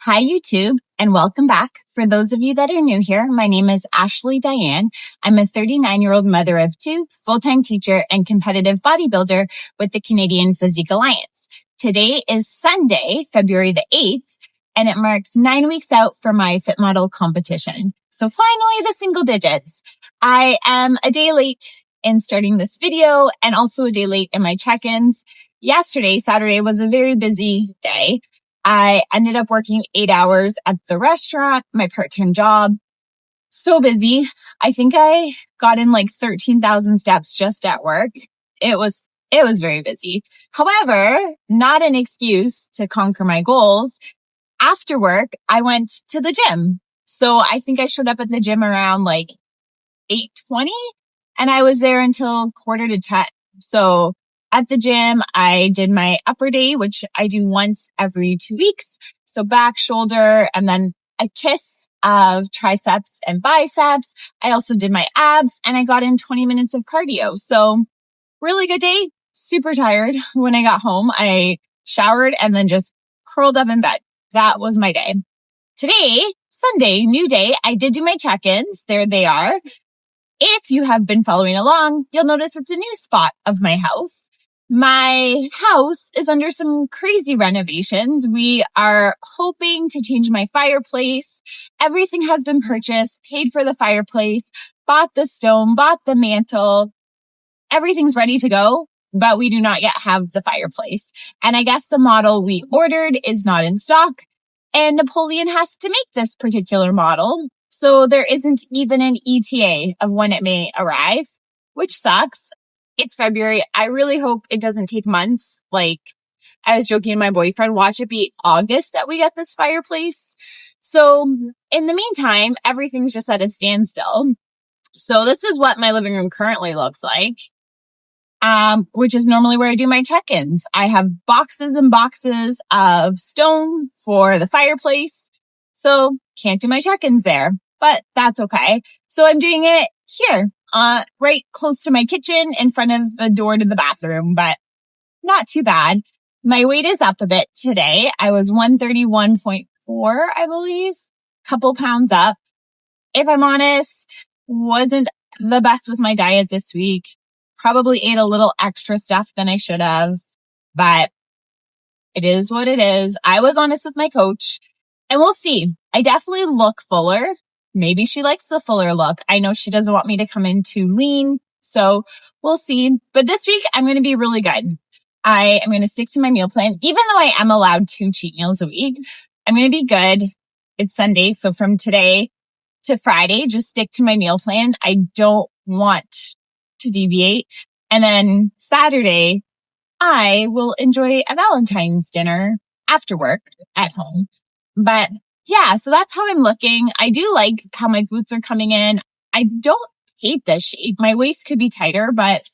Hi, YouTube, and welcome back. For those of you that are new here, my name is Ashley Diane. I'm a 39-year-old mother of two, full-time teacher, and competitive bodybuilder with the Canadian Physique Alliance. Today is Sunday, February the 8th, and it marks 9 weeks out for my Fit Model competition. So finally, the single digits. I am a day late in starting this video and also a day late in my check-ins. Yesterday, Saturday, was a very busy day. I ended up working 8 hours at the restaurant, my part-time job. So busy. I think I got in like 13,000 steps just at work. It was very busy. However, not an excuse to conquer my goals. After work, I went to the gym. So I think I showed up at the gym around like 8:20 and I was there until 9:45. So at the gym, I did my upper day, which I do once every 2 weeks. So back, shoulder, and then a kiss of triceps and biceps. I also did my abs and I got in 20 minutes of cardio. So really good day. Super tired. When I got home, I showered and then just curled up in bed. That was my day. Today, Sunday, new day. I did do my check-ins. There they are. If you have been following along, you'll notice it's a new spot of my house. My house is under some crazy renovations. We are hoping to change my fireplace. Everything has been purchased, paid for the fireplace, bought the stone, bought the mantle. Everything's ready to go, but we do not yet have the fireplace. And I guess the model we ordered is not in stock, and Napoleon has to make this particular model. So there isn't even an ETA of when it may arrive, which sucks. It's February. I really hope it doesn't take months. Like I was joking to my boyfriend, watch it be August that we get this fireplace. So in the meantime, everything's just at a standstill. So this is what my living room currently looks like, which is normally where I do my check-ins. I have boxes and boxes of stone for the fireplace. So can't do my check-ins there, but that's okay. So I'm doing it here. Right close to my kitchen in front of the door to the bathroom, but not too bad. My weight is up a bit today. I was 131.4, I believe, couple pounds up. If I'm honest, wasn't the best with my diet this week. Probably ate a little extra stuff than I should have, but it is what it is. I was honest with my coach and we'll see. I definitely look fuller. Maybe she likes the fuller look. I know she doesn't want me to come in too lean, so we'll see. But this week, I'm going to be really good. I am going to stick to my meal plan. Even though I am allowed 2 cheat meals a week, I'm going to be good. It's Sunday, so from today to Friday, just stick to my meal plan. I don't want to deviate. And then Saturday, I will enjoy a Valentine's dinner after work at home. But yeah, so that's how I'm looking. I do like how my glutes are coming in. I don't hate this shape. My waist could be tighter, but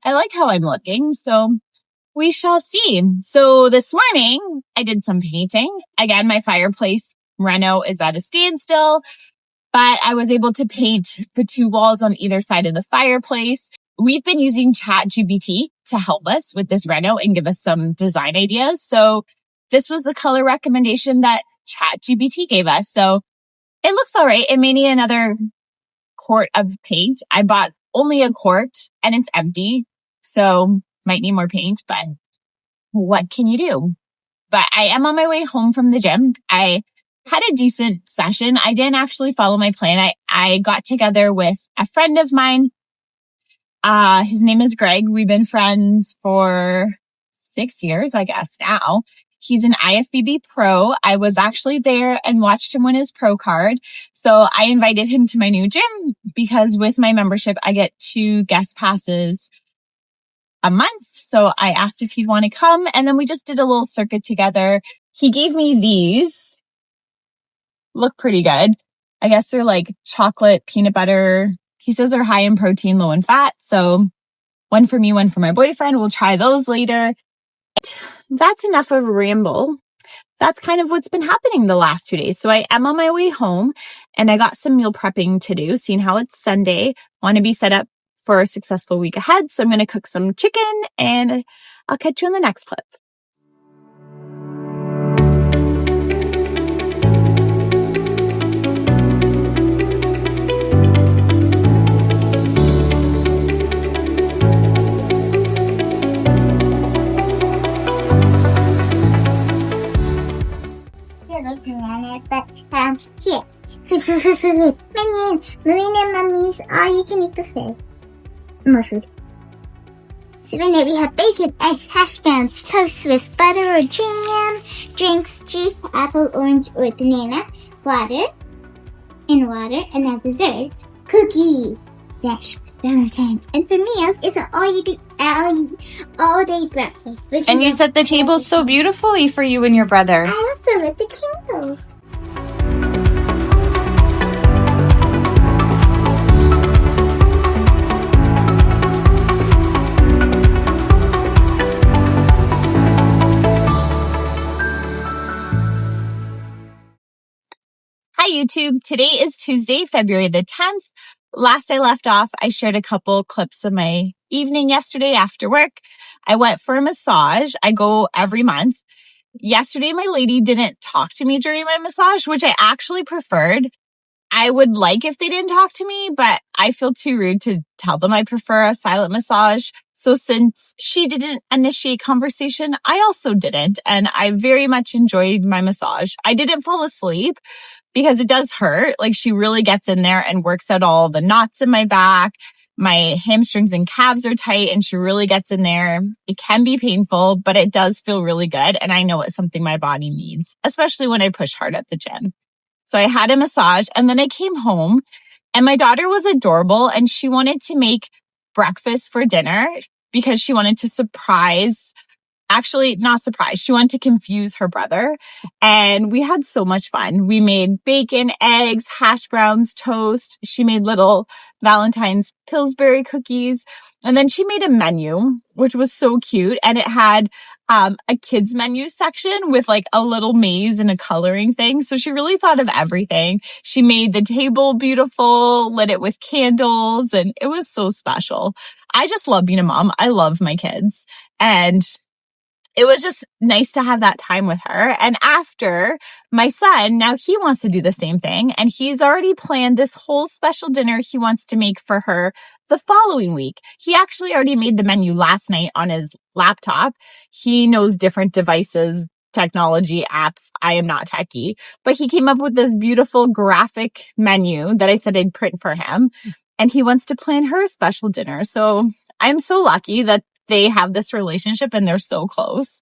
I like how I'm looking. So we shall see. So this morning I did some painting. Again, my fireplace reno is at a standstill, but I was able to paint the 2 walls on either side of the fireplace. We've been using ChatGPT to help us with this reno and give us some design ideas. So this was the color recommendation that ChatGPT gave us. So it looks all right. It may need another quart of paint. I bought only a quart and it's empty. So might need more paint, but what can you do? But I am on my way home from the gym. I had a decent session. I didn't actually follow my plan. I got together with a friend of mine. His name is Greg. We've been friends for 6 years, I guess now. He's an IFBB pro. I was actually there and watched him win his pro card. So I invited him to my new gym because with my membership, I get 2 guest passes a month. So I asked if he'd want to come and then we just did a little circuit together. He gave me these. Look pretty good. I guess they're like chocolate peanut butter. He says they're high in protein, low in fat. So one for me, one for my boyfriend. We'll try those later. That's enough of a ramble. That's kind of what's been happening the last 2 days. So I am on my way home and I got some meal prepping to do, seeing how it's Sunday. Want to be set up for a successful week ahead. So I'm going to cook some chicken and I'll catch you in the next clip. still looking at it, but, here. Food. Menu. Marina and Mummy's all-you-can-eat buffet. More food. So in it we have bacon, eggs, hash browns, toast with butter or jam, drinks, juice, apple, orange, or banana, water, and now desserts, cookies, slash Valentine's. And for meals, it's an all-day breakfast. And you set the table so beautifully for you and your brother. I also lit the candles. Hi, YouTube. Today is Tuesday, February the 10th. Last I left off, I shared a couple clips of my evening yesterday after work. I went for a massage. I go every month. Yesterday, my lady didn't talk to me during my massage, which I actually preferred. I would like if they didn't talk to me, but I feel too rude to tell them I prefer a silent massage. So since she didn't initiate conversation, I also didn't. And I very much enjoyed my massage. I didn't fall asleep because it does hurt. Like, she really gets in there and works out all the knots in my back. My hamstrings and calves are tight, and she really gets in there. It can be painful, but it does feel really good. And I know it's something my body needs, especially when I push hard at the gym. So I had a massage, and then I came home, and my daughter was adorable, and she wanted to make breakfast for dinner because she wanted to she wanted to confuse her brother. And we had so much fun. We made bacon, eggs, hash browns, toast. She made little Valentine's Pillsbury cookies. And then she made a menu, which was so cute. And it had a kids menu section with like a little maze and a coloring thing. So she really thought of everything. She made the table beautiful, lit it with candles, and it was so special. I just love being a mom. I love my kids. And it was just nice to have that time with her. And after, my son, now he wants to do the same thing. And he's already planned this whole special dinner he wants to make for her the following week. He actually already made the menu last night on his laptop. He knows different devices, technology, apps. I am not techie. But he came up with this beautiful graphic menu that I said I'd print for him. And he wants to plan her a special dinner. So I'm so lucky that they have this relationship and they're so close.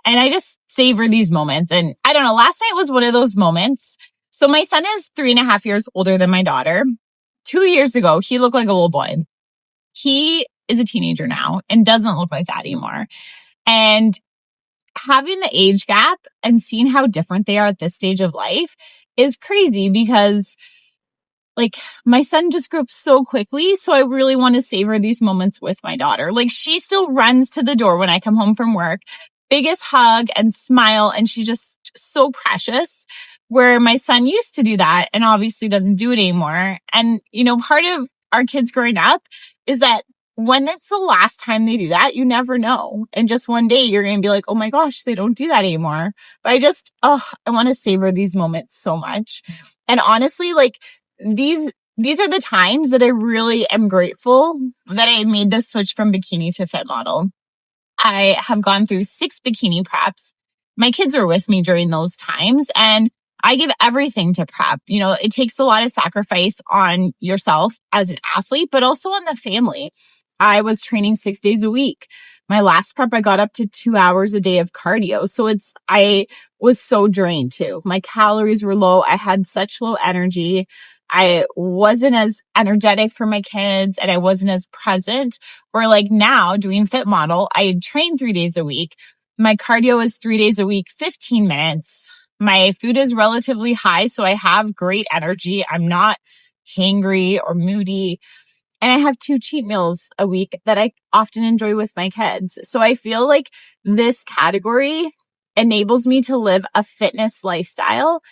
And I just savor these moments. And I don't know, last night was one of those moments. So my son is 3.5 years older than my daughter. 2 years ago, he looked like a little boy. He is a teenager now and doesn't look like that anymore. And having the age gap and seeing how different they are at this stage of life is crazy because like, my son just grew up so quickly, so I really want to savor these moments with my daughter. Like, she still runs to the door when I come home from work, biggest hug and smile, and she's just so precious, where my son used to do that and obviously doesn't do it anymore. And, you know, part of our kids growing up is that when it's the last time they do that, you never know. And just one day you're going to be like, oh my gosh, they don't do that anymore. But I want to savor these moments so much. And honestly, like, these are the times that I really am grateful that I made the switch from bikini to fit model. I have gone through 6 bikini preps. My kids are with me during those times, and I give everything to prep. You know, it takes a lot of sacrifice on yourself as an athlete, but also on the family. I was training 6 days a week. My last prep, I got up to 2 hours a day of cardio. So I was so drained too. My calories were low. I had such low energy. I wasn't as energetic for my kids and I wasn't as present. Or like now doing fit model, I train 3 days a week. My cardio is 3 days a week, 15 minutes. My food is relatively high, so I have great energy. I'm not hangry or moody. And I have 2 cheat meals a week that I often enjoy with my kids. So I feel like this category enables me to live a fitness lifestyle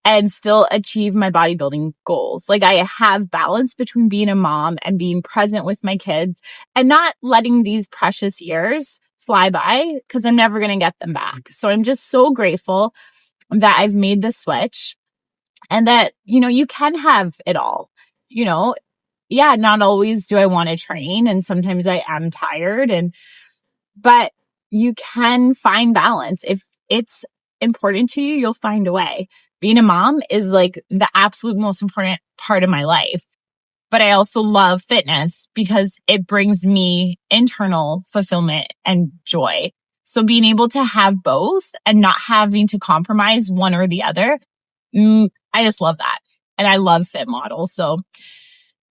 and still achieve my bodybuilding goals. Like, I have balance between being a mom and being present with my kids and not letting these precious years fly by because I'm never going to get them back. So I'm just so grateful that I've made the switch and that, you know, you can have it all. You know, yeah, not always do I want to train and sometimes I am tired but you can find balance. If important to you, you'll find a way. Being a mom is like the absolute most important part of my life. But I also love fitness because it brings me internal fulfillment and joy. So being able to have both and not having to compromise one or the other, I just love that. And I love fit models.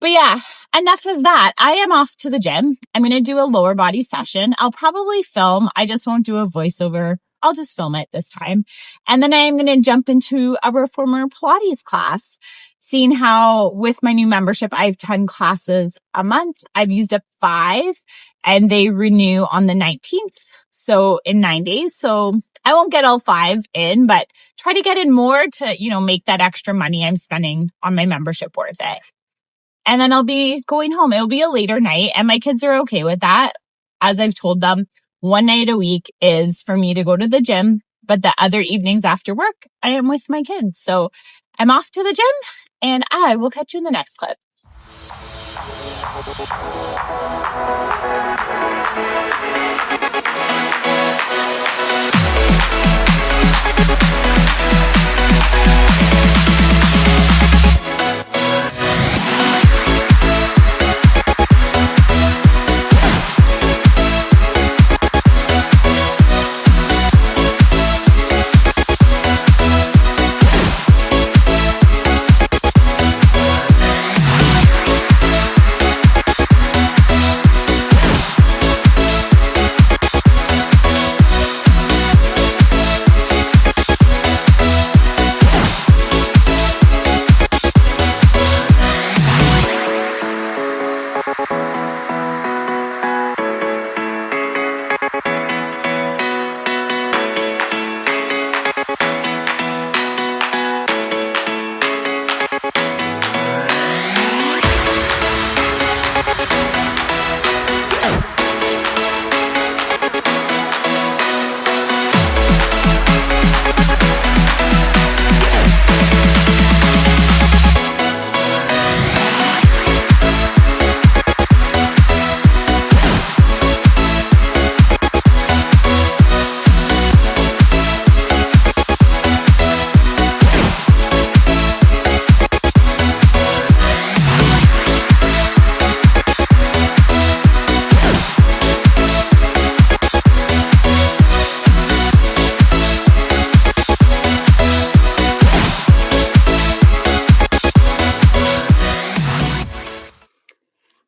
But yeah, enough of that. I am off to the gym. I'm going to do a lower body session. I'll probably film. I just won't do a voiceover. I'll just film it this time. And then I'm going to jump into a reformer Pilates class, seeing how with my new membership, I have 10 classes a month. I've used up 5 and they renew on the 19th. So in 9 days. So I won't get all 5 in, but try to get in more to, make that extra money I'm spending on my membership worth it. And then I'll be going home. It'll be a later night and my kids are okay with that. As I've told them, 1 night a week is for me to go to the gym, but the other evenings after work, I am with my kids. So I'm off to the gym and I will catch you in the next clip.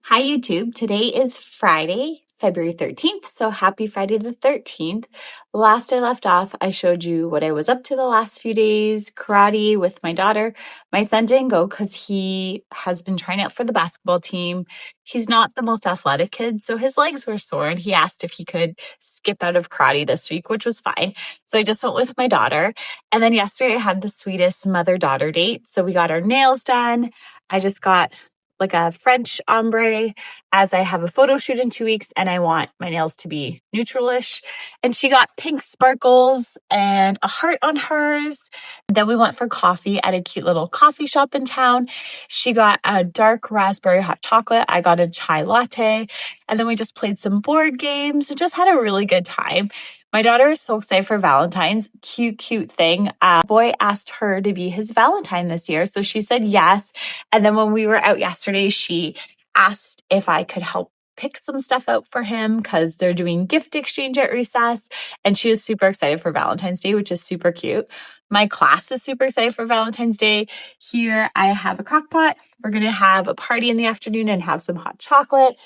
Hi YouTube, today is Friday, February 13th, so happy Friday the 13th. Last I left off, I showed you what I was up to the last few days, karate with my daughter. My son didn't go because he has been trying out for the basketball team. He's not the most athletic kid, so his legs were sore and he asked if he could skip out of karate this week, which was fine. So I just went with my daughter. And then yesterday I had the sweetest mother-daughter date. So we got our nails done. I just got like a French ombre as I have a photo shoot in 2 weeks and I want my nails to be neutralish. And she got pink sparkles and a heart on hers. Then we went for coffee at a cute little coffee shop in town. She got a dark raspberry hot chocolate. I got a chai latte. And then we just played some board games and just had a really good time. My daughter is so excited for Valentine's. Cute thing. A boy asked her to be his Valentine this year. So she said yes. And then when we were out yesterday, she asked if I could help pick some stuff out for him because they're doing gift exchange at recess. And she was super excited for Valentine's Day, which is super cute. My class is super excited for Valentine's Day. Here I have a crock pot. We're going to have a party in the afternoon and have some hot chocolate.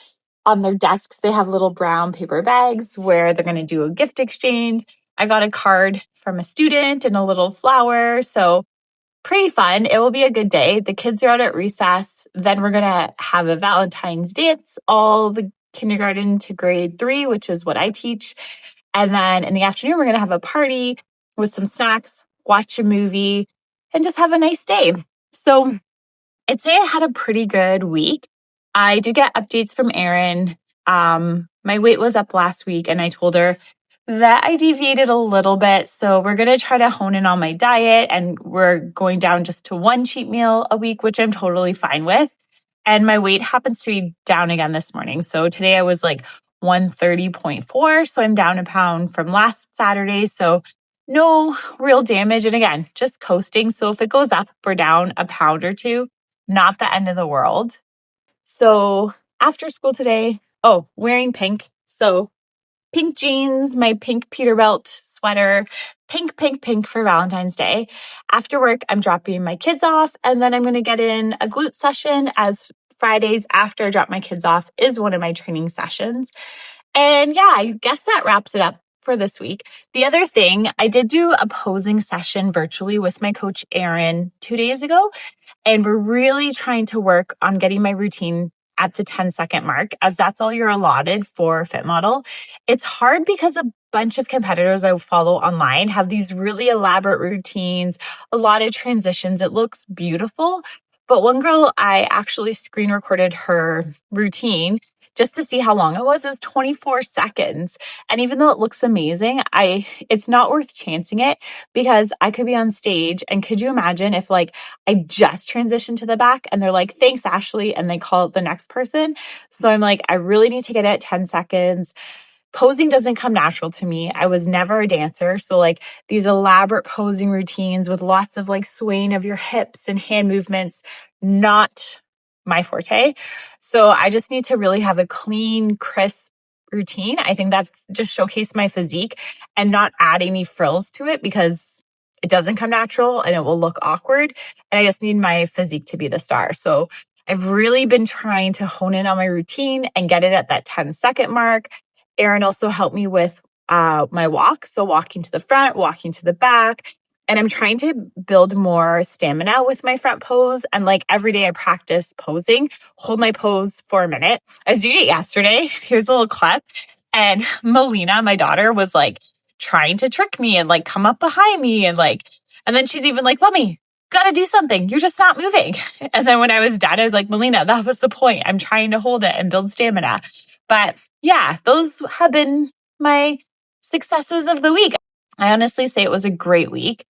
On their desks, they have little brown paper bags where they're going to do a gift exchange. I got a card from a student and a little flower. So pretty fun. It will be a good day. The kids are out at recess. Then we're going to have a Valentine's dance, all the kindergarten to grade 3, which is what I teach. And then in the afternoon, we're going to have a party with some snacks, watch a movie, and just have a nice day. So I'd say I had a pretty good week. I did get updates from Erin. My weight was up last week and I told her that I deviated a little bit. So we're going to try to hone in on my diet and we're going down just to 1 cheat meal a week, which I'm totally fine with. And my weight happens to be down again this morning. So today I was like 130.4. So I'm down a pound from last Saturday. So no real damage. And again, just coasting. So if it goes up or down a pound or two, not the end of the world. So after school today, wearing pink. So pink jeans, my pink Peterbilt sweater, pink for Valentine's Day. After work, I'm dropping my kids off, and then I'm going to get in a glute session, as Fridays after I drop my kids off is one of my training sessions. And yeah, I guess that wraps it up for this week. The other thing, I did do a posing session virtually with my coach, Erin, 2 days ago. And we're really trying to work on getting my routine at the 10-second mark, as that's all you're allotted for Fit Model. It's hard because a bunch of competitors I follow online have these really elaborate routines, a lot of transitions. It looks beautiful. But one girl, I actually screen recorded her routine just to see how long it was. It was 24 seconds. And even though it looks amazing, it's not worth chancing it, because I could be on stage, and could you imagine if I just transitioned to the back and they're like, thanks, Ashley, and they call it the next person. So I'm like, I really need to get it at 10 seconds. Posing doesn't come natural to me. I was never a dancer. So these elaborate posing routines with lots of swaying of your hips and hand movements, not my forte. So I just need to really have a clean, crisp routine. I think that's just showcase my physique and not add any frills to it, because it doesn't come natural and it will look awkward. And I just need my physique to be the star. So I've really been trying to hone in on my routine and get it at that 10-second mark. Erin also helped me with my walk. So walking to the front, walking to the back. And I'm trying to build more stamina with my front pose. And every day I practice posing, hold my pose for a minute. I was doing it yesterday. Here's a little clip. And Melina, my daughter, was trying to trick me and come up behind me. And then she's even like, Mommy, gotta do something. You're just not moving. And then when I was done, I was like, Melina, that was the point. I'm trying to hold it and build stamina. But yeah, those have been my successes of the week. I honestly say it was a great week.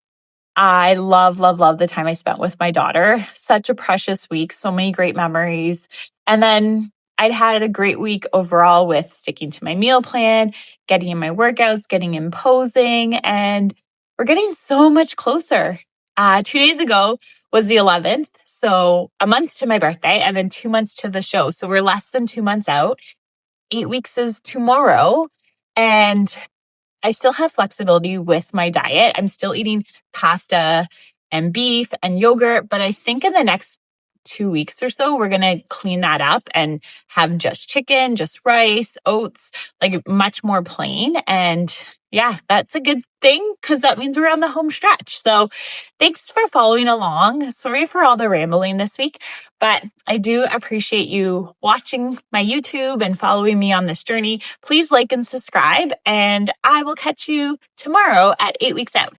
I love the time I spent with my daughter. Such a precious week. So many great memories. And then I'd had a great week overall with sticking to my meal plan, getting in my workouts, getting in posing, and we're getting so much closer. 2 days ago was the 11th. So a month to my birthday, and then 2 months to the show. So we're less than 2 months out. 8 weeks is tomorrow. And I still have flexibility with my diet. I'm still eating pasta and beef and yogurt, but I think in the next 2 weeks or so, we're going to clean that up and have just chicken, just rice, oats, much more plain. And yeah, that's a good thing, because that means we're on the home stretch. So thanks for following along. Sorry for all the rambling this week, but I do appreciate you watching my YouTube and following me on this journey. Please like and subscribe, and I will catch you tomorrow at 8 weeks out.